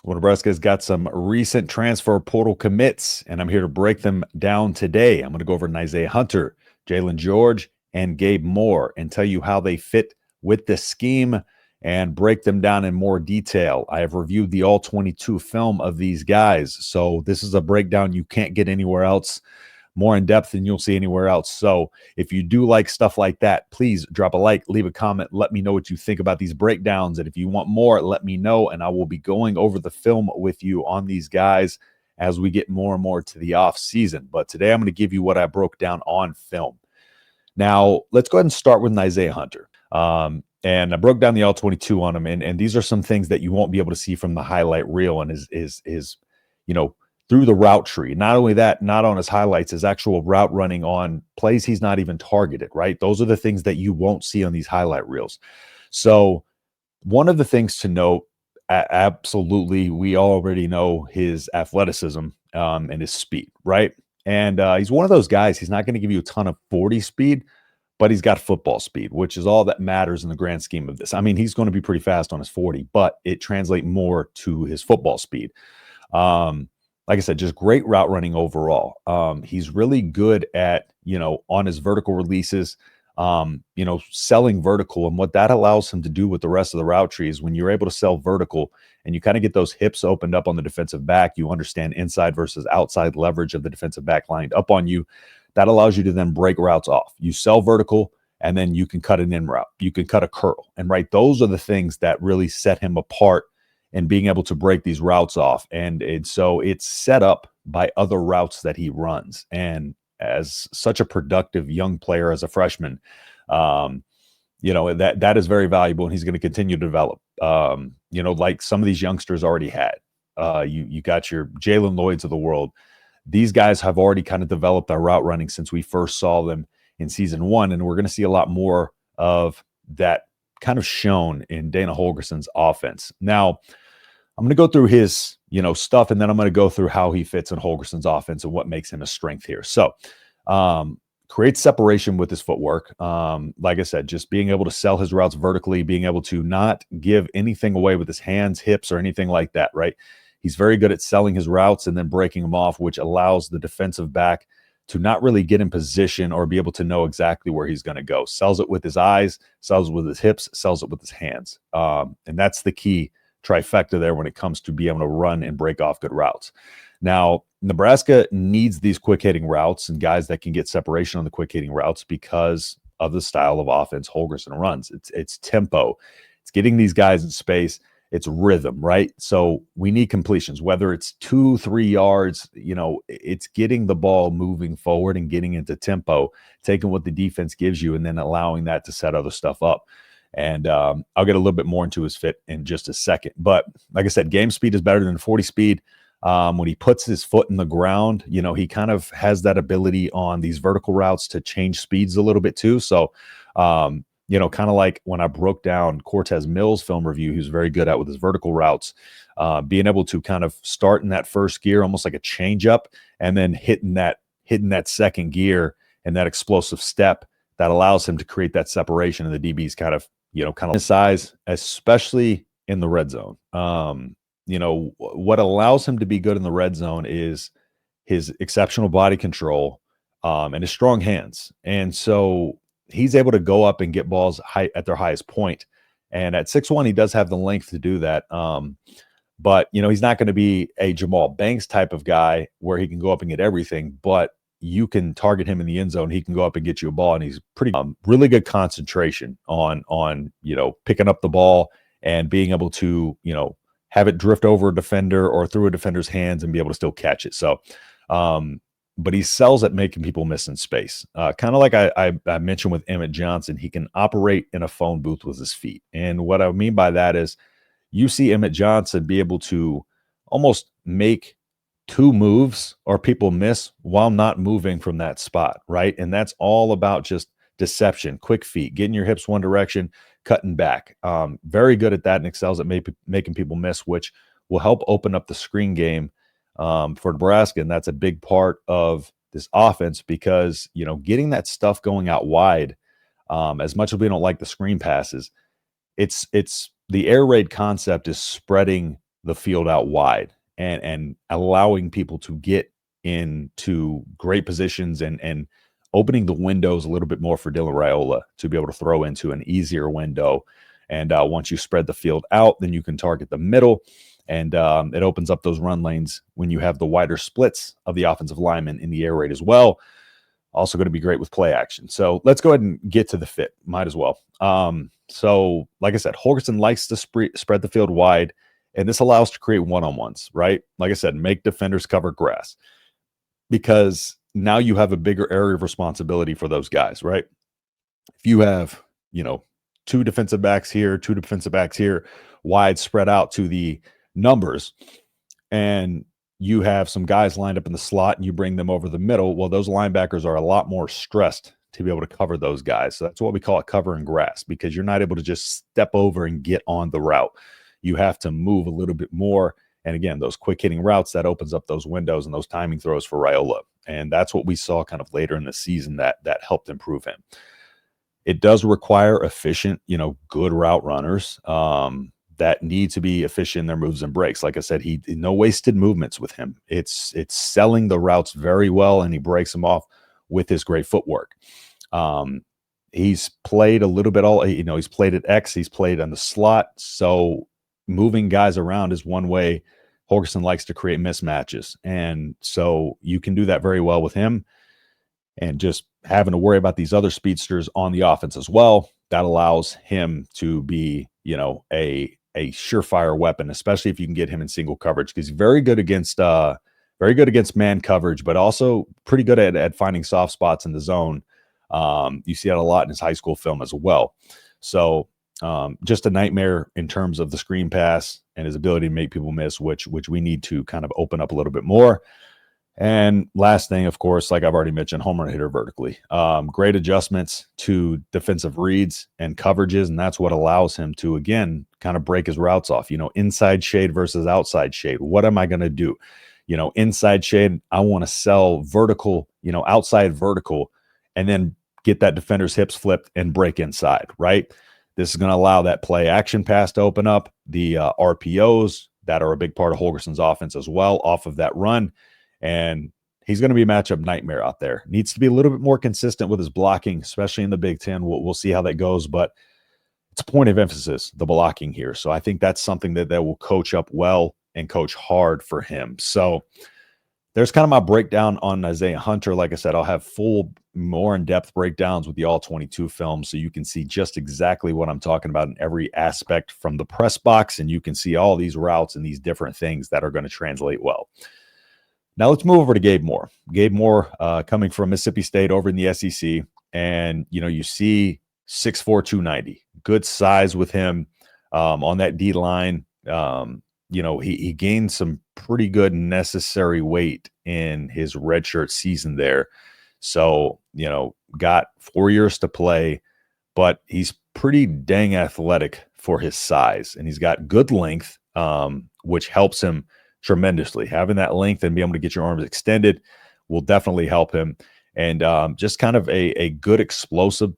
Well, Nebraska's got some recent transfer portal commits, and I'm here to break them down today. I'm going to go over Isaiah Hunter, Jaylen George, and Gabe Moore and tell you how they fit with the scheme and break them down in more detail. I have reviewed the all 22 film of these guys, so this is a breakdown you can't get anywhere else, more in depth than you'll see anywhere else. So if you do like stuff like that, please drop a like, leave a comment, let me know what you think about these breakdowns. And if you want more, let me know, and I will be going over the film with you on these guys as we get more and more to the off season. But today I'm going to give you what I broke down on film. Now, let's go ahead and start with Isaiah Hunter. And I broke down the all 22 on him, and these are some things that you won't be able to see from the highlight reel and his through the route tree. Not only that, not on his highlights, his actual route running on plays he's not even targeted, right? Those are the things that you won't see on these highlight reels. So one of the things to note, absolutely, we already know his athleticism and his speed, right? And he's one of those guys, he's not going to give you a ton of 40 speed, but he's got football speed, which is all that matters in the grand scheme of this. I mean, he's going to be pretty fast on his 40, but it translates more to his football speed. Like I said, just great route running overall. He's really good at, on his vertical releases, selling vertical. And what that allows him to do with the rest of the route tree is when you're able to sell vertical and you kind of get those hips opened up on the defensive back, you understand inside versus outside leverage of the defensive back lined up on you. That allows you to then break routes off. You sell vertical, and then you can cut an in route. You can cut a curl. And those are the things that really set him apart and being able to break these routes off. And so it's set up by other routes that he runs. And as such a productive young player as a freshman, that is very valuable, and he's going to continue to develop. Like some of these youngsters already had. You got your Jalen Lloyds of the world. These guys have already kind of developed their route running since we first saw them in season one, and we're going to see a lot more of that kind of shown in Dana Holgorsen's offense. Now, I'm going to go through his, stuff, and then I'm going to go through how he fits in Holgorsen's offense and what makes him a strength here. So, create separation with his footwork. Like I said, just being able to sell his routes vertically, being able to not give anything away with his hands, hips, or anything like that, right? He's very good at selling his routes and then breaking them off, which allows the defensive back to not really get in position or be able to know exactly where he's going to go. Sells it with his eyes, sells it with his hips, sells it with his hands. And that's the key trifecta there when it comes to being able to run and break off good routes. Now, Nebraska needs these quick hitting routes and guys that can get separation on the quick hitting routes because of the style of offense Holgorsen runs. It's tempo. It's getting these guys in space. It's rhythm, right? So we need completions, whether it's 2-3 yards, it's getting the ball moving forward and getting into tempo, taking what the defense gives you and then allowing that to set other stuff up. And I'll get a little bit more into his fit in just a second. But like I said, game speed is better than 40 speed. When he puts his foot in the ground, he kind of has that ability on these vertical routes to change speeds a little bit too. So, kind of like when I broke down Cortez Mills' film review, who's very good at with his vertical routes, being able to kind of start in that first gear, almost like a change up, and then hitting that second gear and that explosive step that allows him to create that separation. And the DB's kind of his size, especially in the red zone. What allows him to be good in the red zone is his exceptional body control and his strong hands. And so he's able to go up and get balls high at their highest point. And at 6'1", he does have the length to do that. But, he's not going to be a Jamal Banks type of guy where he can go up and get everything, but you can target him in the end zone. He can go up and get you a ball, and he's pretty really good concentration on picking up the ball and being able to, have it drift over a defender or through a defender's hands and be able to still catch it. So, but he sells at making people miss in space. Kind of like I mentioned with Emmett Johnson, he can operate in a phone booth with his feet. And what I mean by that is you see Emmett Johnson be able to almost make two moves or people miss while not moving from that spot, right? And that's all about just deception, quick feet, getting your hips one direction, cutting back. Very good at that and excels at making people miss, which will help open up the screen game for Nebraska. And that's a big part of this offense because, getting that stuff going out wide, as much as we don't like the screen passes, it's the air raid concept is spreading the field out wide and allowing people to get into great positions and opening the windows a little bit more for Dylan Raiola to be able to throw into an easier window. And once you spread the field out, then you can target the middle. And it opens up those run lanes when you have the wider splits of the offensive linemen in the air raid as well. Also going to be great with play action. So let's go ahead and get to the fit. Might as well. So like I said, Holgorsen likes to spread the field wide, and this allows to create one-on-ones, right? Like I said, make defenders cover grass, because now you have a bigger area of responsibility for those guys, right? If you have, two defensive backs here, wide spread out to the numbers, and you have some guys lined up in the slot and you bring them over the middle, well, those linebackers are a lot more stressed to be able to cover those guys. So that's what we call it, covering grass, because you're not able to just step over and get on the route. You have to move a little bit more. And again, those quick hitting routes, that opens up those windows and those timing throws for Raiola. And that's what we saw kind of later in the season that helped improve him. It does require efficient, good route runners that need to be efficient in their moves and breaks. Like I said, no wasted movements with him. It's selling the routes very well, and he breaks them off with his great footwork. He's played a little bit he's played at X, he's played on the slot. So moving guys around is one way Holgorsen likes to create mismatches. And so you can do that very well with him. And just having to worry about these other speedsters on the offense as well, that allows him to be, a surefire weapon, especially if you can get him in single coverage, because he's very good against man coverage, but also pretty good at finding soft spots in the zone. You see that a lot in his high school film as well. So just a nightmare in terms of the screen pass and his ability to make people miss, which we need to kind of open up a little bit more. And last thing, of course, like I've already mentioned, home run hitter vertically. Great adjustments to defensive reads and coverages, and that's what allows him to, again, kind of break his routes off. Inside shade versus outside shade. What am I going to do? Inside shade, I want to sell vertical, outside vertical, and then get that defender's hips flipped and break inside, right? This is going to allow that play action pass to open up, the RPOs that are a big part of Holgorsen's offense as well off of that run. And he's going to be a matchup nightmare out there. Needs to be a little bit more consistent with his blocking, especially in the Big Ten. We'll see how that goes, but it's a point of emphasis, the blocking here. So I think that's something that will coach up well and coach hard for him. So there's kind of my breakdown on Isaiah Hunter. Like I said, I'll have more in-depth breakdowns with the All-22 film, so you can see just exactly what I'm talking about in every aspect from the press box, and you can see all these routes and these different things that are going to translate well. Now let's move over to Gabe Moore. Gabe Moore coming from Mississippi State over in the SEC, and you see 6'4", 290. Good size with him on that D line. He gained some pretty good necessary weight in his redshirt season there. So, got 4 years to play, but he's pretty dang athletic for his size, and he's got good length, which helps him tremendously. Having that length and be able to get your arms extended will definitely help him. And just kind of a good explosive,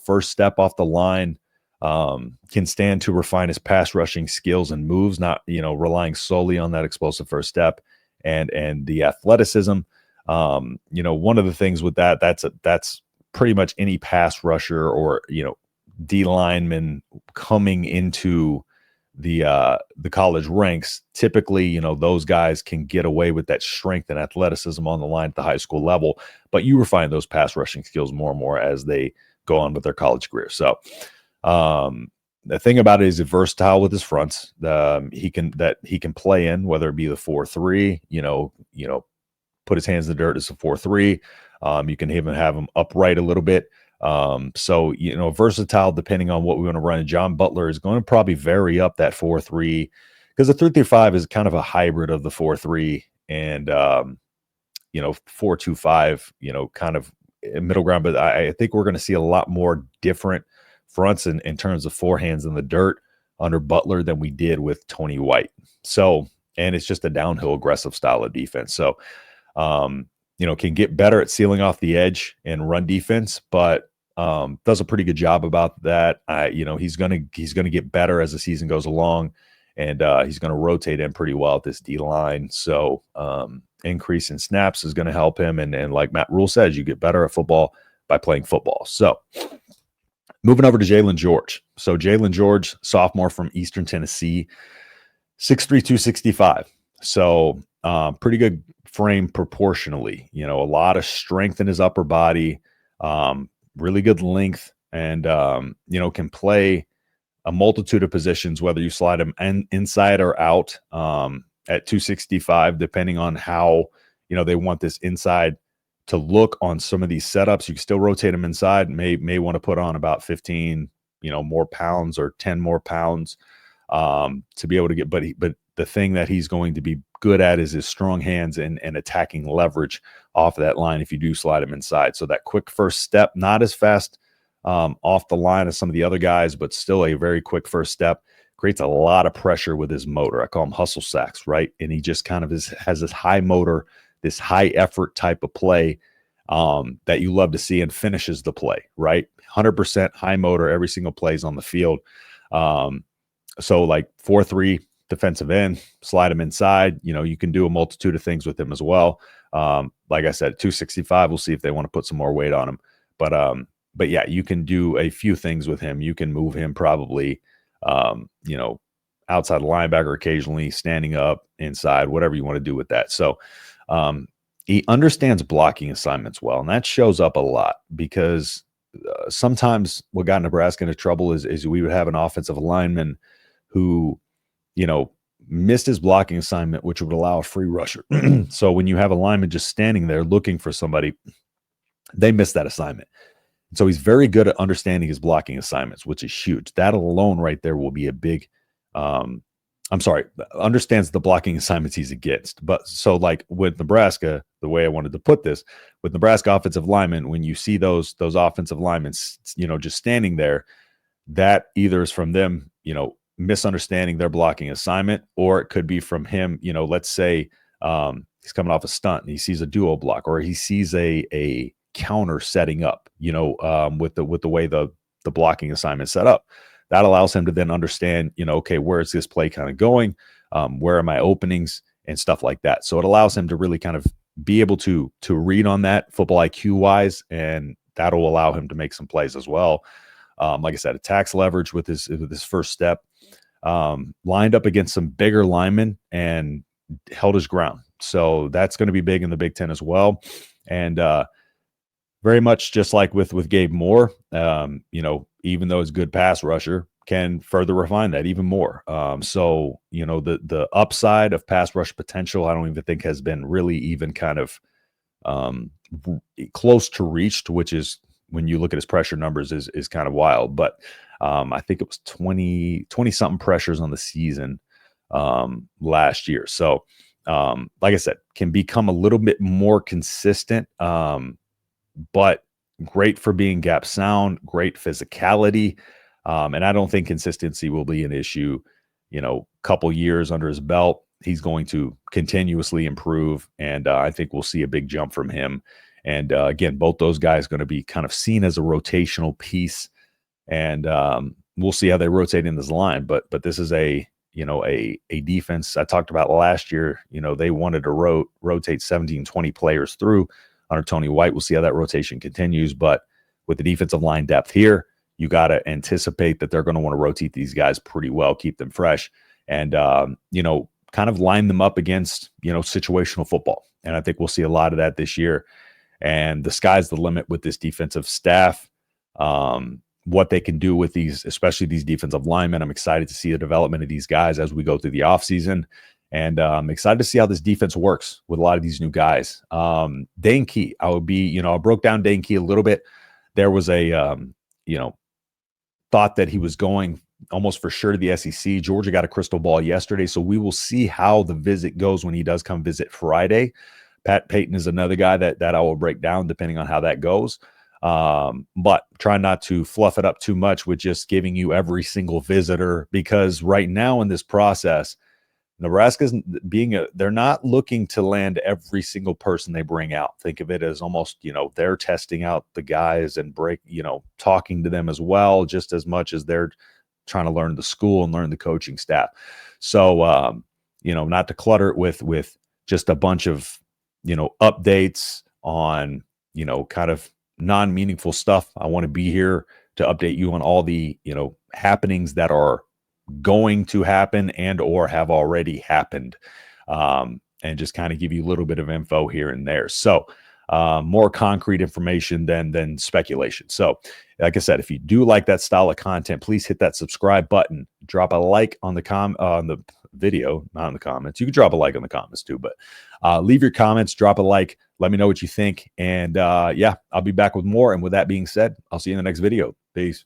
first step off the line, can stand to refine his pass rushing skills and moves, not, relying solely on that explosive first step and the athleticism. One of the things with that's pretty much any pass rusher or, D lineman coming into the college ranks. Typically, those guys can get away with that strength and athleticism on the line at the high school level, but you refine those pass rushing skills more and more as they go on with their college career. So, the thing about it is he's versatile with his fronts. He can play in, whether it be the 4-3, put his hands in the dirt as a 4-3. You can even have him upright a little bit. So, versatile depending on what we want to run. John Butler is going to probably vary up that 4-3, because the 3-3-5 is kind of a hybrid of the 4-3 and, 4-2-5, kind of middle ground. But I think we're going to see a lot more different fronts in terms of forehands in the dirt under Butler than we did with Tony White. So, and it's just a downhill aggressive style of defense. So, can get better at sealing off the edge and run defense, but does a pretty good job about that. He's gonna get better as the season goes along, and he's going to rotate in pretty well at this D line. So increase in snaps is going to help him. And like Matt Rule says, you get better at football by playing football. So moving over to Jaylen George. So Jaylen George, sophomore from Eastern Tennessee, 6'3", 265. So pretty good frame proportionally. A lot of strength in his upper body, really good length, and can play a multitude of positions, whether you slide him inside or out at 265, depending on how they want this inside to look on some of these setups. You can still rotate him inside. May want to put on about 15 more pounds or 10 more pounds to be able to get. But the thing that he's going to be good at is his strong hands and attacking leverage off of that line if you do slide him inside. So that quick first step, not as fast off the line as some of the other guys, but still a very quick first step, creates a lot of pressure with his motor. I call him hustle sacks, right? And he just kind of has this high motor, this high effort type of play that you love to see, and finishes the play, right? 100% high motor, every single play is on the field. So like 4-3 defensive end, slide him inside. You can do a multitude of things with him as well. Like I said, 265, we'll see if they want to put some more weight on him. But yeah, you can do a few things with him. You can move him probably, outside linebacker occasionally, standing up, inside, whatever you want to do with that. So he understands blocking assignments well, and that shows up a lot because sometimes what got Nebraska into trouble is we would have an offensive lineman who, missed his blocking assignment, which would allow a free rusher. So when you have a lineman just standing there looking for somebody, they miss that assignment. So he's very good at understanding his blocking assignments, which is huge. That alone right there will be a big, understands the blocking assignments he's against. But so like with Nebraska, the way I wanted to put this, with Nebraska offensive linemen, when you see those offensive linemen, just standing there, that either is from them, misunderstanding their blocking assignment, or it could be from him, let's say he's coming off a stunt and he sees a duo block, or he sees a counter setting up, with the way the blocking assignment set up. That allows him to then understand, okay, where is this play kind of going? Where are my openings and stuff like that? So it allows him to really kind of be able to read on that football IQ wise, and that'll allow him to make some plays as well. Like I said, attacks leverage with his first step, lined up against some bigger linemen and held his ground. So that's going to be big in the Big Ten as well. And very much just like with Gabe Moore, even though he's a good pass rusher, can further refine that even more. So, the upside of pass rush potential, I don't even think has been really even kind of close to reached, which is, when you look at his pressure numbers, is kind of wild. But I think it was 20 something pressures on the season last year. So like I said, can become a little bit more consistent, but great for being gap sound, great physicality. And I don't think consistency will be an issue. Couple years under his belt, he's going to continuously improve. And I think we'll see a big jump from him. And again, both those guys going to be kind of seen as a rotational piece, and we'll see how they rotate in this line. But this is a defense I talked about last year. They wanted to rotate 17, 20 players through under Tony White. We'll see how that rotation continues. But with the defensive line depth here, you got to anticipate that they're going to want to rotate these guys pretty well, keep them fresh, and kind of line them up against situational football. And I think we'll see a lot of that this year. And the sky's the limit with this defensive staff, what they can do with these, especially these defensive linemen. I'm excited to see the development of these guys as we go through the offseason. And I'm excited to see how this defense works with a lot of these new guys. Dane Key, I broke down Dane Key a little bit. There was a, thought that he was going almost for sure to the SEC. Georgia got a crystal ball yesterday, so we will see how the visit goes when he does come visit Friday. Pat Payton is another guy that I will break down depending on how that goes. But try not to fluff it up too much with just giving you every single visitor, because right now in this process, Nebraska's they're not looking to land every single person they bring out. Think of it as almost, they're testing out the guys and talking to them as well, just as much as they're trying to learn the school and learn the coaching staff. So, not to clutter it with just a bunch of, updates on, kind of non-meaningful stuff. I want to be here to update you on all the, happenings that are going to happen and or have already happened, and just kind of give you a little bit of info here and there. So more concrete information than speculation. So like I said, if you do like that style of content, please hit that subscribe button, drop a like on the video, not in the comments. You can drop a like on the comments too, but leave your comments, drop a like, let me know what you think. And yeah, I'll be back with more. And with that being said, I'll see you in the next video. Peace.